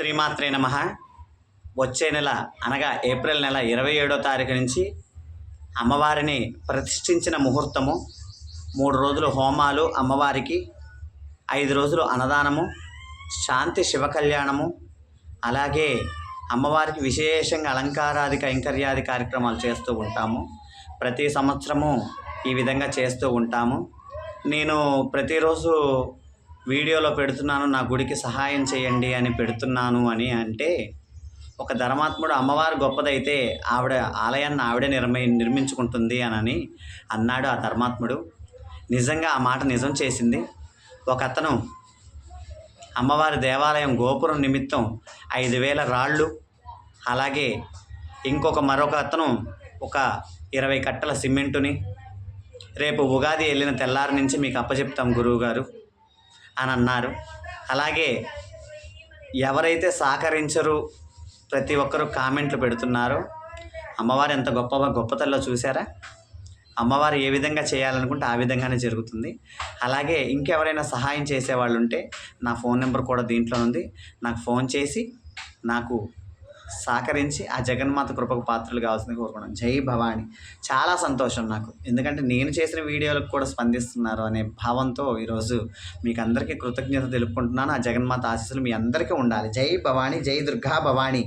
శ్రీమాత్రే నమః. వచ్చే నెల అనగా ఏప్రిల్ నెల 27వ తారీఖు నుంచి అమ్మవారిని ప్రతిష్ఠించిన ముహూర్తము. 3 రోజులు హోమాలు అమ్మవారికి, 5 రోజులు అన్నదానము, శాంతి శివ కళ్యాణము, అలాగే అమ్మవారికి విశేషంగా అలంకారాది కైంకర్యాది కార్యక్రమాలు చేస్తూ ఉంటాము. ప్రతి సంవత్సరము ఈ విధంగా చేస్తూ ఉంటాము. నేను ప్రతిరోజు వీడియోలో పెడుతున్నాను, నా గుడికి సహాయం చేయండి అని పెడుతున్నాను అని అంటే, ఒక ధర్మాత్ముడు అమ్మవారు గొప్పదైతే ఆవిడ ఆలయాన్ని ఆవిడే నిర్మించుకుంటుంది అని అన్నాడు ఆ ధర్మాత్ముడు. నిజంగా ఆ మాట నిజం చేసింది. ఒక అతను అమ్మవారి దేవాలయం గోపురం నిమిత్తం 5,000 రాళ్ళు, అలాగే మరొక అతను ఒక 20 కట్టల సిమెంటుని రేపు ఉగాది వెళ్ళిన తెల్లారి నుంచి మీకు అప్పచెప్తాం గురువుగారు అని అన్నారు. అలాగే ఎవరైతే సహకరించరు ప్రతి ఒక్కరూ కామెంట్లు పెడుతున్నారో, అమ్మవారు ఎంత గొప్పతల్లో చూసారా? అమ్మవారు ఏ విధంగా చేయాలనుకుంటే ఆ విధంగానే జరుగుతుంది. అలాగే ఇంకెవరైనా సహాయం చేసేవాళ్ళు ఉంటే నా ఫోన్ నెంబర్ కూడా దీంట్లో ఉంది. నాకు ఫోన్ చేసి నాకు సహకరించి ఆ జగన్మాత కృపకు పాత్రలు కావాల్సింది కోరుకున్నాను. జై భవాని. చాలా సంతోషం నాకు, ఎందుకంటే నేను చేసిన వీడియోలకు కూడా స్పందిస్తున్నారు అనే భావంతో ఈరోజు మీకు అందరికీ కృతజ్ఞత తెలుపుకుంటున్నాను. ఆ జగన్మాత ఆశీస్సులు మీ అందరికీ ఉండాలి. జై భవాని, జై దుర్గా భవాని.